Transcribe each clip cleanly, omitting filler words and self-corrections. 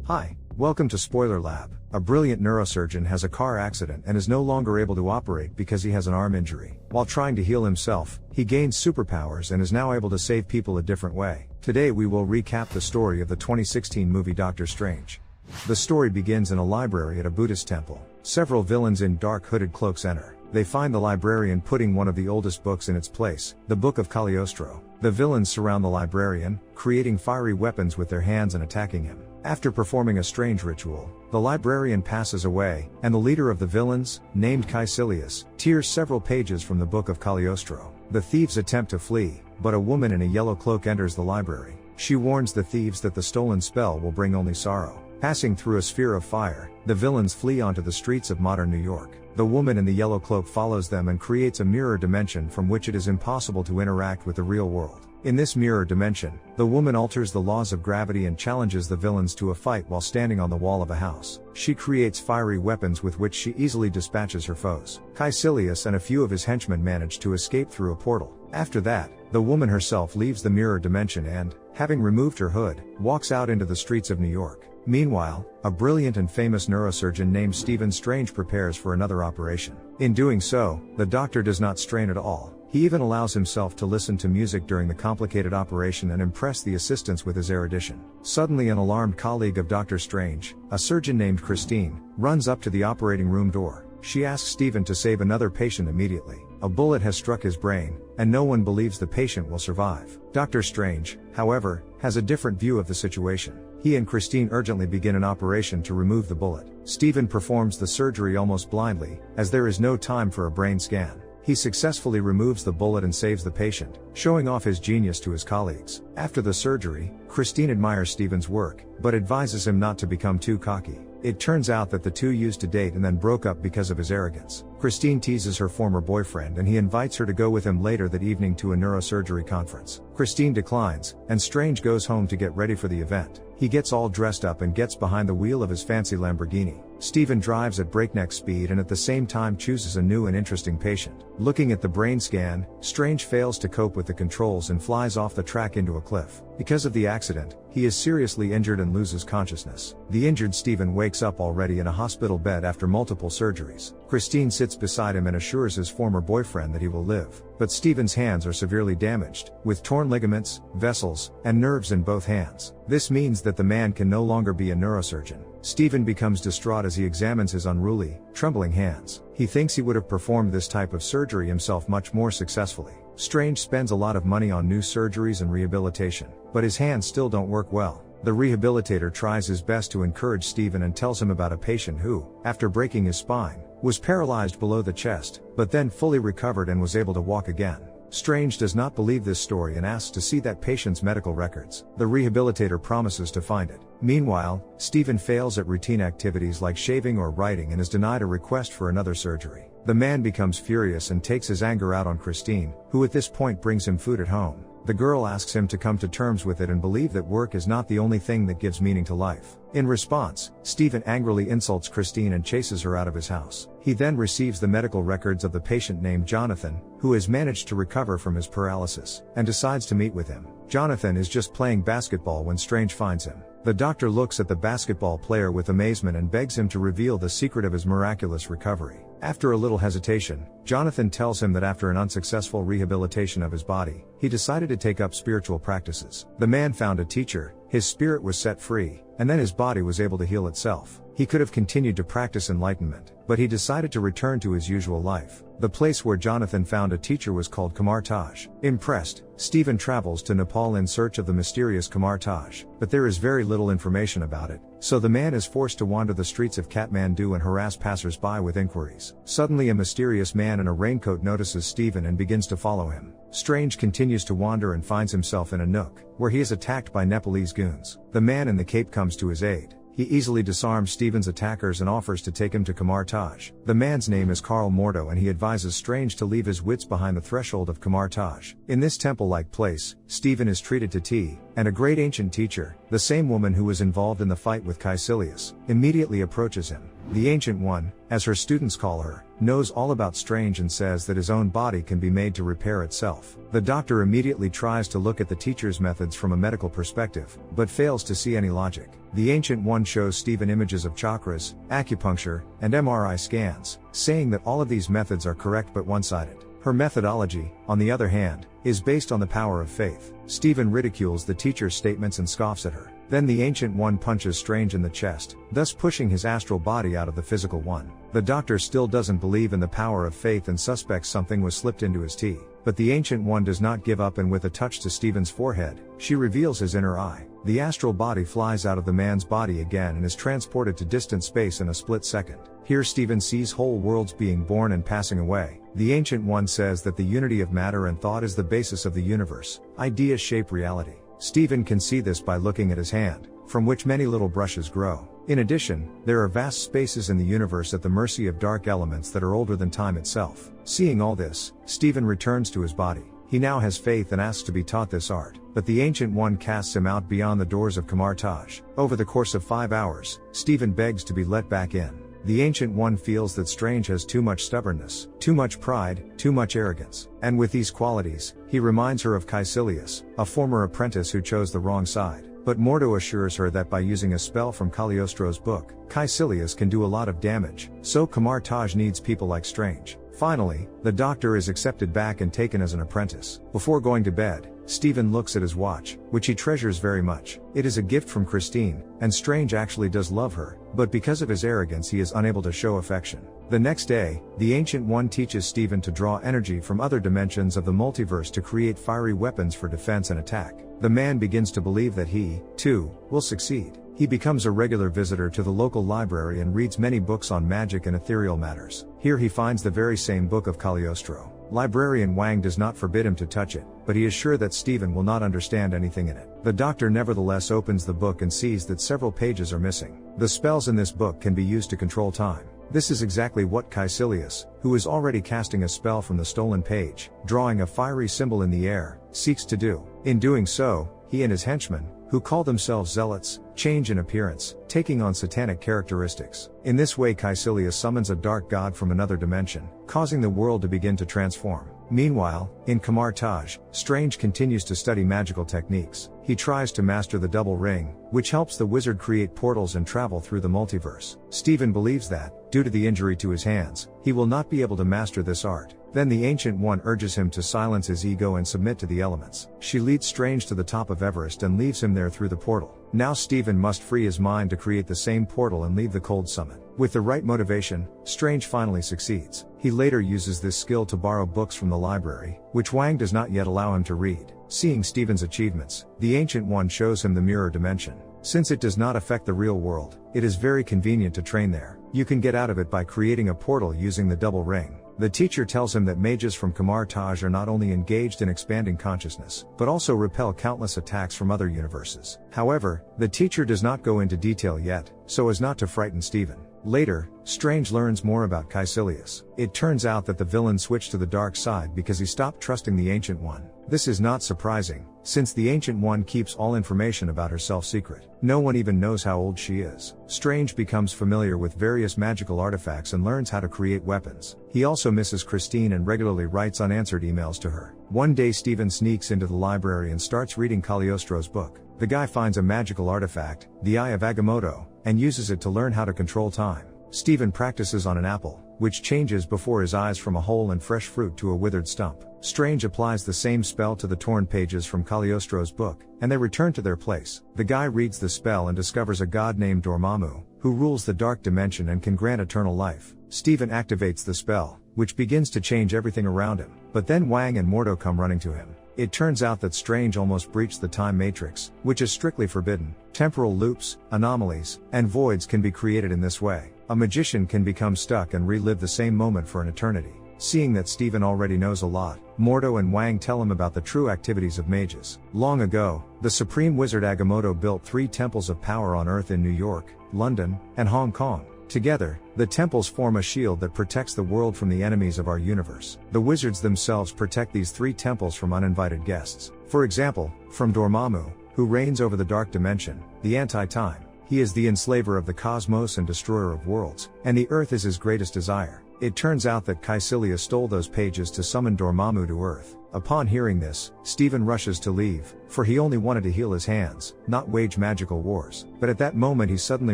Hi, welcome to Spoiler Lab. A brilliant neurosurgeon has a car accident and is no longer able to operate because he has an arm injury. While trying to heal himself, he gains superpowers and is now able to save people a different way. Today we will recap the story of the 2016 movie Doctor Strange. The story begins in a library at a Buddhist temple. Several villains in dark hooded cloaks enter. They find the librarian putting one of the oldest books in its place, the Book of Cagliostro. The villains surround the librarian, creating fiery weapons with their hands and attacking him. After performing a strange ritual, the librarian passes away, and the leader of the villains, named Caecilius, tears several pages from the Book of Cagliostro. The thieves attempt to flee, but a woman in a yellow cloak enters the library. She warns the thieves that the stolen spell will bring only sorrow. Passing through a sphere of fire, the villains flee onto the streets of modern New York. The woman in the yellow cloak follows them and creates a mirror dimension from which it is impossible to interact with the real world. In this mirror dimension, the woman alters the laws of gravity and challenges the villains to a fight while standing on the wall of a house. She creates fiery weapons with which she easily dispatches her foes. Caecilius and a few of his henchmen manage to escape through a portal. After that, the woman herself leaves the mirror dimension and, having removed her hood, walks out into the streets of New York. Meanwhile, a brilliant and famous neurosurgeon named Stephen Strange prepares for another operation. In doing so, the doctor does not strain at all. He even allows himself to listen to music during the complicated operation and impress the assistants with his erudition. Suddenly an alarmed colleague of Dr. Strange, a surgeon named Christine, runs up to the operating room door. She asks Stephen to save another patient immediately. A bullet has struck his brain, and no one believes the patient will survive. Dr. Strange, however, has a different view of the situation. He and Christine urgently begin an operation to remove the bullet. Stephen performs the surgery almost blindly, as there is no time for a brain scan. He successfully removes the bullet and saves the patient, showing off his genius to his colleagues. After the surgery, Christine admires Stephen's work, but advises him not to become too cocky. It turns out that the two used to date and then broke up because of his arrogance. Christine teases her former boyfriend and he invites her to go with him later that evening to a neurosurgery conference. Christine declines, and Strange goes home to get ready for the event. He gets all dressed up and gets behind the wheel of his fancy Lamborghini. Stephen drives at breakneck speed and at the same time chooses a new and interesting patient. Looking at the brain scan, Strange fails to cope with the controls and flies off the track into a cliff. Because of the accident, he is seriously injured and loses consciousness. The injured Stephen wakes up already in a hospital bed after multiple surgeries. Christine sits beside him and assures his former boyfriend that he will live. But Stephen's hands are severely damaged, with torn ligaments, vessels, and nerves in both hands. This means that the man can no longer be a neurosurgeon. Stephen becomes distraught as he examines his unruly, trembling hands. He thinks he would have performed this type of surgery himself much more successfully. Strange spends a lot of money on new surgeries and rehabilitation, but his hands still don't work well. The rehabilitator tries his best to encourage Stephen and tells him about a patient who, after breaking his spine, was paralyzed below the chest, but then fully recovered and was able to walk again. Strange does not believe this story and asks to see that patient's medical records. The rehabilitator promises to find it. Meanwhile, Stephen fails at routine activities like shaving or writing and is denied a request for another surgery. The man becomes furious and takes his anger out on Christine, who at this point brings him food at home. The girl asks him to come to terms with it and believe that work is not the only thing that gives meaning to life. In response, Stephen angrily insults Christine and chases her out of his house. He then receives the medical records of the patient named Jonathan, who has managed to recover from his paralysis, and decides to meet with him. Jonathan is just playing basketball when Strange finds him. The doctor looks at the basketball player with amazement and begs him to reveal the secret of his miraculous recovery. After a little hesitation, Jonathan tells him that after an unsuccessful rehabilitation of his body, he decided to take up spiritual practices. The man found a teacher, his spirit was set free, and then his body was able to heal itself. He could have continued to practice enlightenment, but he decided to return to his usual life. The place where Jonathan found a teacher was called Kamar-Taj. Impressed, Stephen travels to Nepal in search of the mysterious Kamar-Taj, but there is very little information about it, so the man is forced to wander the streets of Kathmandu and harass passers-by with inquiries. Suddenly a mysterious man in a raincoat notices Stephen and begins to follow him. Strange continues to wander and finds himself in a nook, where he is attacked by Nepalese goons. The man in the cape comes to his aid. He easily disarms Stephen's attackers and offers to take him to Kamar-Taj. The man's name is Karl Mordo and he advises Strange to leave his wits behind the threshold of Kamar-Taj. In this temple-like place, Stephen is treated to tea, and a great ancient teacher, the same woman who was involved in the fight with Caecilius, immediately approaches him. The Ancient One, as her students call her, knows all about Strange and says that his own body can be made to repair itself. The doctor immediately tries to look at the teacher's methods from a medical perspective, but fails to see any logic. The Ancient One shows Stephen images of chakras, acupuncture, and MRI scans, saying that all of these methods are correct but one-sided. Her methodology, on the other hand, is based on the power of faith. Stephen ridicules the teacher's statements and scoffs at her. Then the Ancient One punches Strange in the chest, thus pushing his astral body out of the physical one. The doctor still doesn't believe in the power of faith and suspects something was slipped into his tea. But the Ancient One does not give up, and with a touch to Stephen's forehead, she reveals his inner eye. The astral body flies out of the man's body again and is transported to distant space in a split second. Here Stephen sees whole worlds being born and passing away. The Ancient One says that the unity of matter and thought is the basis of the universe. Ideas shape reality. Stephen can see this by looking at his hand, from which many little brushes grow. In addition, there are vast spaces in the universe at the mercy of dark elements that are older than time itself. Seeing all this, Stephen returns to his body. He now has faith and asks to be taught this art, but the Ancient One casts him out beyond the doors of Kamar-Taj. Over the course of 5 hours, Stephen begs to be let back in. The Ancient One feels that Strange has too much stubbornness, too much pride, too much arrogance. And with these qualities, he reminds her of Caecilius, a former apprentice who chose the wrong side. But Mordo assures her that by using a spell from Cagliostro's book, Caecilius can do a lot of damage, so Kamar-Taj needs people like Strange. Finally, the doctor is accepted back and taken as an apprentice. Before going to bed, Stephen looks at his watch, which he treasures very much. It is a gift from Christine, and Strange actually does love her, but because of his arrogance he is unable to show affection. The next day, the Ancient One teaches Stephen to draw energy from other dimensions of the multiverse to create fiery weapons for defense and attack. The man begins to believe that he, too, will succeed. He becomes a regular visitor to the local library and reads many books on magic and ethereal matters. Here he finds the very same book of Cagliostro. Librarian Wang does not forbid him to touch it, but he is sure that Stephen will not understand anything in it. The doctor nevertheless opens the book and sees that several pages are missing. The spells in this book can be used to control time. This is exactly what Caecilius, who is already casting a spell from the stolen page, drawing a fiery symbol in the air, seeks to do. In doing so, he and his henchmen, who call themselves zealots, change in appearance, taking on satanic characteristics. In this way Caecilius summons a dark god from another dimension, causing the world to begin to transform. Meanwhile, in Kamar-Taj, Strange continues to study magical techniques. He tries to master the double ring, which helps the wizard create portals and travel through the multiverse. Stephen believes that, due to the injury to his hands, he will not be able to master this art. Then the Ancient One urges him to silence his ego and submit to the elements. She leads Strange to the top of Everest and leaves him there through the portal. Now Stephen must free his mind to create the same portal and leave the cold summit. With the right motivation, Strange finally succeeds. He later uses this skill to borrow books from the library, which Wang does not yet allow him to read. Seeing Stephen's achievements, the Ancient One shows him the mirror dimension. Since it does not affect the real world, it is very convenient to train there. You can get out of it by creating a portal using the double ring. The teacher tells him that mages from Kamar-Taj are not only engaged in expanding consciousness, but also repel countless attacks from other universes. However, the teacher does not go into detail yet, so as not to frighten Stephen. Later, Strange learns more about Caecilius. It turns out that the villain switched to the dark side because he stopped trusting the Ancient One. This is not surprising, since the Ancient One keeps all information about herself secret. No one even knows how old she is. Strange becomes familiar with various magical artifacts and learns how to create weapons. He also misses Christine and regularly writes unanswered emails to her. One day Stephen sneaks into the library and starts reading Cagliostro's book. The guy finds a magical artifact, the Eye of Agamotto, and uses it to learn how to control time. Stephen practices on an apple, which changes before his eyes from a whole and fresh fruit to a withered stump. Strange applies the same spell to the torn pages from Cagliostro's book, and they return to their place. The guy reads the spell and discovers a god named Dormammu, who rules the dark dimension and can grant eternal life. Stephen activates the spell, which begins to change everything around him, but then Wang and Mordo come running to him. It turns out that Strange almost breached the time matrix, which is strictly forbidden. Temporal loops, anomalies, and voids can be created in this way. A magician can become stuck and relive the same moment for an eternity. Seeing that Stephen already knows a lot, Mordo and Wang tell him about the true activities of mages. Long ago, the supreme wizard Agamotto built 3 temples of power on Earth in New York, London, and Hong Kong. Together, the temples form a shield that protects the world from the enemies of our universe. The wizards themselves protect these 3 temples from uninvited guests. For example, from Dormammu, who reigns over the dark dimension, the anti-time. He is the enslaver of the cosmos and destroyer of worlds, and the earth is his greatest desire. It turns out that Caecilius stole those pages to summon Dormammu to Earth. Upon hearing this, Stephen rushes to leave, for he only wanted to heal his hands, not wage magical wars. But at that moment he suddenly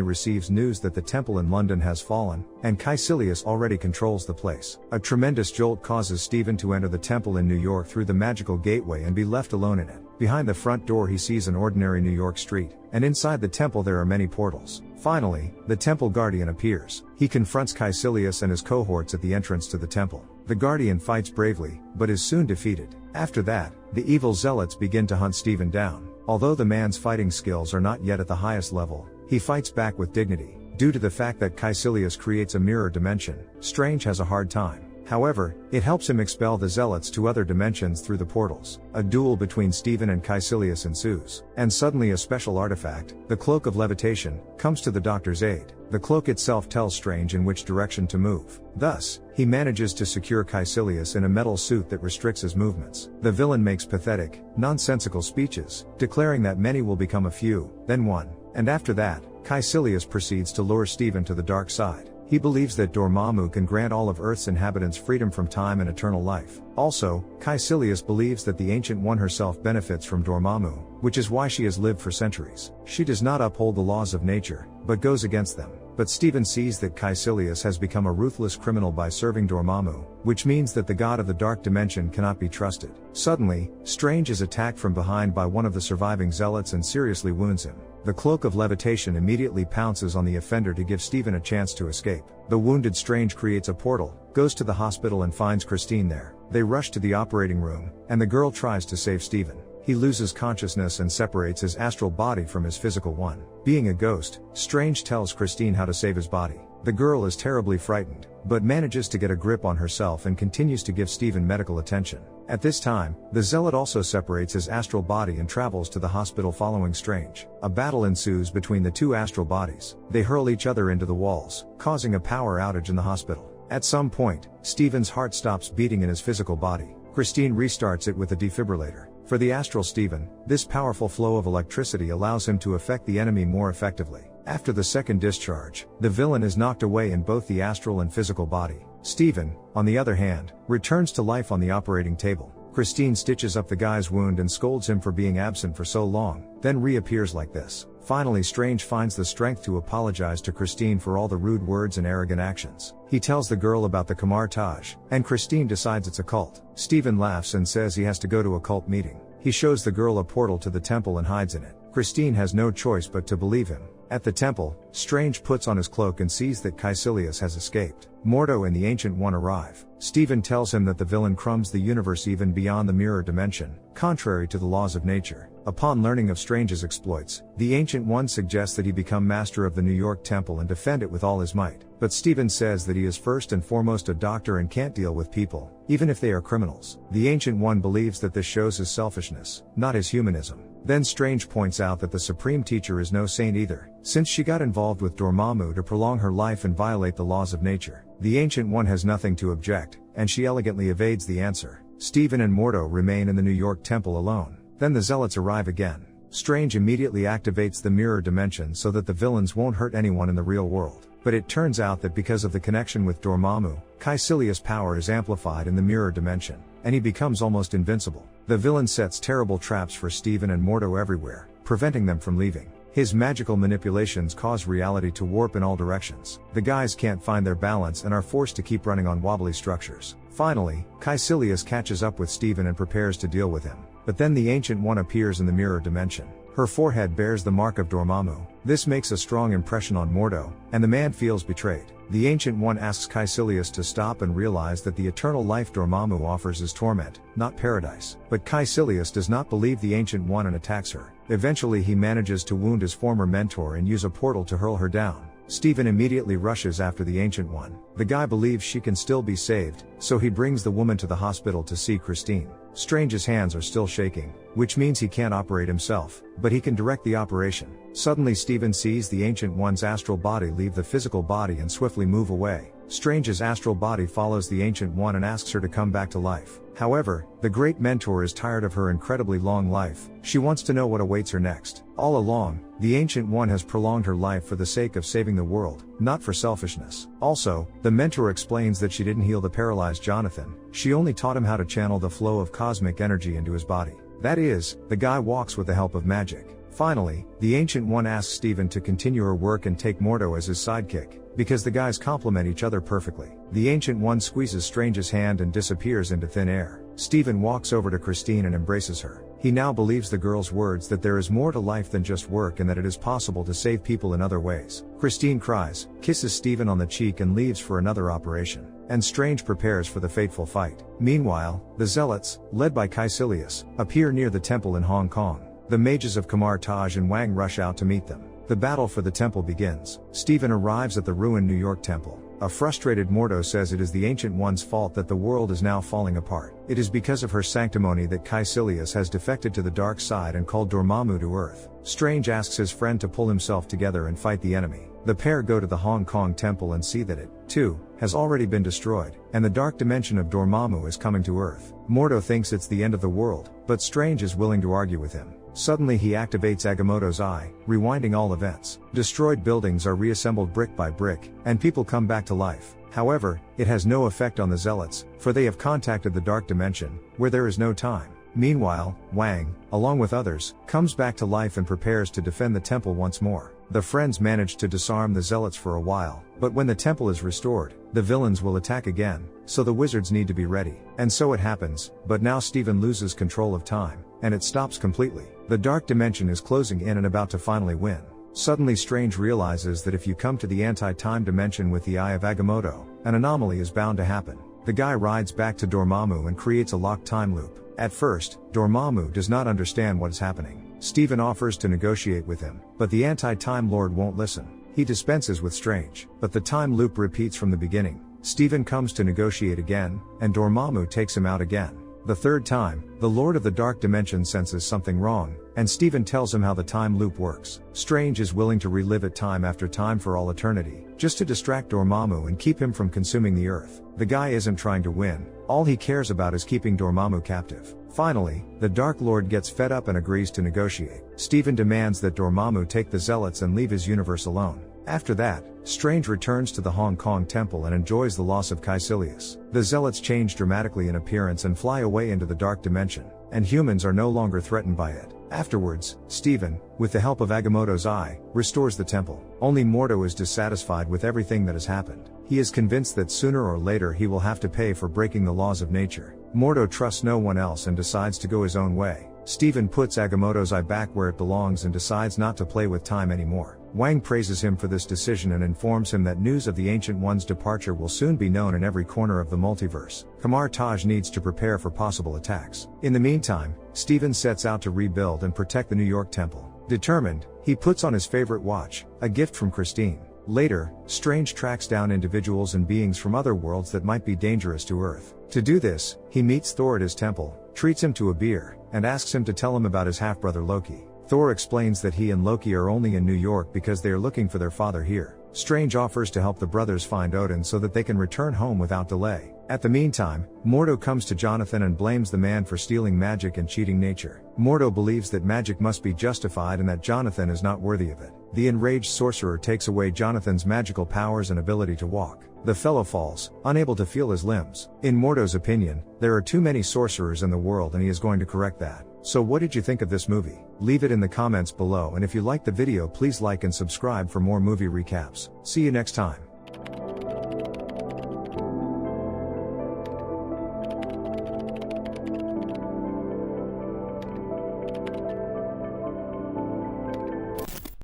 receives news that the temple in London has fallen, and Caecilius already controls the place. A tremendous jolt causes Stephen to enter the temple in New York through the magical gateway and be left alone in it. Behind the front door he sees an ordinary New York street, and inside the temple there are many portals. Finally, the temple guardian appears. He confronts Caecilius and his cohorts at the entrance to the temple. The guardian fights bravely, but is soon defeated. After that, the evil zealots begin to hunt Stephen down. Although the man's fighting skills are not yet at the highest level, he fights back with dignity. Due to the fact that Caecilius creates a mirror dimension, Strange has a hard time. However, it helps him expel the zealots to other dimensions through the portals. A duel between Stephen and Caecilius ensues. And suddenly a special artifact, the Cloak of Levitation, comes to the Doctor's aid. The cloak itself tells Strange in which direction to move. Thus, he manages to secure Caecilius in a metal suit that restricts his movements. The villain makes pathetic, nonsensical speeches, declaring that many will become a few, then one. And after that, Caecilius proceeds to lure Stephen to the dark side. He believes that Dormammu can grant all of Earth's inhabitants freedom from time and eternal life. Also, Caecilius believes that the Ancient One herself benefits from Dormammu, which is why she has lived for centuries. She does not uphold the laws of nature, but goes against them. But Stephen sees that Caecilius has become a ruthless criminal by serving Dormammu, which means that the god of the dark dimension cannot be trusted. Suddenly, Strange is attacked from behind by one of the surviving zealots and seriously wounds him. The Cloak of Levitation immediately pounces on the offender to give Stephen a chance to escape. The wounded Strange creates a portal, goes to the hospital and finds Christine there. They rush to the operating room, and the girl tries to save Stephen. He loses consciousness and separates his astral body from his physical one. Being a ghost, Strange tells Christine how to save his body. The girl is terribly frightened, but manages to get a grip on herself and continues to give Stephen medical attention. At this time, the zealot also separates his astral body and travels to the hospital following Strange. A battle ensues between the two astral bodies. They hurl each other into the walls, causing a power outage in the hospital. At some point, Stephen's heart stops beating in his physical body. Christine restarts it with a defibrillator. For the astral Stephen, this powerful flow of electricity allows him to affect the enemy more effectively. After the second discharge, the villain is knocked away in both the astral and physical body. Stephen, on the other hand, returns to life on the operating table. Christine stitches up the guy's wound and scolds him for being absent for so long, then reappears like this. Finally, Strange finds the strength to apologize to Christine for all the rude words and arrogant actions. He tells the girl about the Kamar-Taj, and Christine decides it's a cult. Stephen laughs and says he has to go to a cult meeting. He shows the girl a portal to the temple and hides in it. Christine has no choice but to believe him. At the temple, Strange puts on his cloak and sees that Caecilius has escaped. Mordo and the Ancient One arrive. Stephen tells him that the villain crumbs the universe even beyond the mirror dimension, contrary to the laws of nature. Upon learning of Strange's exploits, the Ancient One suggests that he become master of the New York Temple and defend it with all his might. But Stephen says that he is first and foremost a doctor and can't deal with people, even if they are criminals. The Ancient One believes that this shows his selfishness, not his humanism. Then Strange points out that the Supreme Teacher is no saint either, since she got involved with Dormammu to prolong her life and violate the laws of nature. The Ancient One has nothing to object, and she elegantly evades the answer. Stephen and Mordo remain in the New York Temple alone. Then the zealots arrive again. Strange immediately activates the mirror dimension so that the villains won't hurt anyone in the real world. But it turns out that because of the connection with Dormammu, Caecilius' power is amplified in the mirror dimension, and he becomes almost invincible. The villain sets terrible traps for Stephen and Mordo everywhere, preventing them from leaving. His magical manipulations cause reality to warp in all directions. The guys can't find their balance and are forced to keep running on wobbly structures. Finally, Caecilius catches up with Stephen and prepares to deal with him. But then the Ancient One appears in the mirror dimension. Her forehead bears the mark of Dormammu. This makes a strong impression on Mordo, and the man feels betrayed. The Ancient One asks Caecilius to stop and realize that the eternal life Dormammu offers is torment, not paradise. But Caecilius does not believe the Ancient One and attacks her. Eventually he manages to wound his former mentor and use a portal to hurl her down. Stephen immediately rushes after the Ancient One. The guy believes she can still be saved, so he brings the woman to the hospital to see Christine. Strange's hands are still shaking, which means he can't operate himself, but he can direct the operation. Suddenly Steven sees the Ancient One's astral body leave the physical body and swiftly move away. Strange's astral body follows the Ancient One and asks her to come back to life. However, the Great Mentor is tired of her incredibly long life. She wants to know what awaits her next. All along, the Ancient One has prolonged her life for the sake of saving the world, not for selfishness. Also, the Mentor explains that she didn't heal the paralyzed Jonathan, she only taught him how to channel the flow of cosmic energy into his body. That is, the guy walks with the help of magic. Finally, the Ancient One asks Steven to continue her work and take Mordo as his sidekick, because the guys complement each other perfectly. The Ancient One squeezes Strange's hand and disappears into thin air. Steven walks over to Christine and embraces her. He now believes the girl's words that there is more to life than just work and that it is possible to save people in other ways. Christine cries, kisses Steven on the cheek and leaves for another operation. And Strange prepares for the fateful fight. Meanwhile, the Zealots, led by Caecilius, appear near the temple in Hong Kong. The mages of Kamar-Taj and Wang rush out to meet them. The battle for the temple begins. Steven arrives at the ruined New York temple. A frustrated Mordo says it is the Ancient One's fault that the world is now falling apart. It is because of her sanctimony that Caecilius has defected to the dark side and called Dormammu to Earth. Strange asks his friend to pull himself together and fight the enemy. The pair go to the Hong Kong temple and see that it, too, has already been destroyed, and the dark dimension of Dormammu is coming to Earth. Mordo thinks it's the end of the world, but Strange is willing to argue with him. Suddenly he activates Agamotto's eye, rewinding all events. Destroyed buildings are reassembled brick by brick, and people come back to life. However, it has no effect on the Zealots, for they have contacted the dark dimension, where there is no time. Meanwhile, Wang, along with others, comes back to life and prepares to defend the temple once more. The friends manage to disarm the Zealots for a while, but when the temple is restored, the villains will attack again, so the wizards need to be ready. And so it happens, but now Steven loses control of time, and it stops completely. The dark dimension is closing in and about to finally win. Suddenly Strange realizes that if you come to the anti-time dimension with the Eye of Agamotto, an anomaly is bound to happen. The guy rides back to Dormammu and creates a locked time loop. At first, Dormammu does not understand what is happening. Steven offers to negotiate with him, but the anti-time lord won't listen. He dispenses with Strange, but the time loop repeats from the beginning. Steven comes to negotiate again, and Dormammu takes him out again. The third time, the Lord of the Dark Dimension senses something wrong, and Steven tells him how the time loop works. Strange is willing to relive it time after time for all eternity, just to distract Dormammu and keep him from consuming the earth. The guy isn't trying to win, all he cares about is keeping Dormammu captive. Finally, the Dark Lord gets fed up and agrees to negotiate. Steven demands that Dormammu take the Zealots and leave his universe alone. After that, Strange returns to the Hong Kong temple and enjoys the loss of Caecilius. The Zealots change dramatically in appearance and fly away into the dark dimension, and humans are no longer threatened by it. Afterwards, Steven, with the help of Agamotto's eye, restores the temple. Only Mordo is dissatisfied with everything that has happened. He is convinced that sooner or later he will have to pay for breaking the laws of nature. Mordo trusts no one else and decides to go his own way. Steven puts Agamotto's eye back where it belongs and decides not to play with time anymore. Wang praises him for this decision and informs him that news of the Ancient One's departure will soon be known in every corner of the multiverse. Kamar-Taj needs to prepare for possible attacks. In the meantime, Steven sets out to rebuild and protect the New York temple. Determined, he puts on his favorite watch, a gift from Christine. Later, Strange tracks down individuals and beings from other worlds that might be dangerous to Earth. To do this, he meets Thor at his temple, treats him to a beer, and asks him to tell him about his half-brother Loki. Thor explains that he and Loki are only in New York because they are looking for their father here. Strange offers to help the brothers find Odin so that they can return home without delay. At the meantime, Mordo comes to Jonathan and blames the man for stealing magic and cheating nature. Mordo believes that magic must be justified and that Jonathan is not worthy of it. The enraged sorcerer takes away Jonathan's magical powers and ability to walk. The fellow falls, unable to feel his limbs. In Mordo's opinion, there are too many sorcerers in the world and he is going to correct that. So what did you think of this movie? Leave it in the comments below, and if you liked the video please like and subscribe for more movie recaps. See you next time.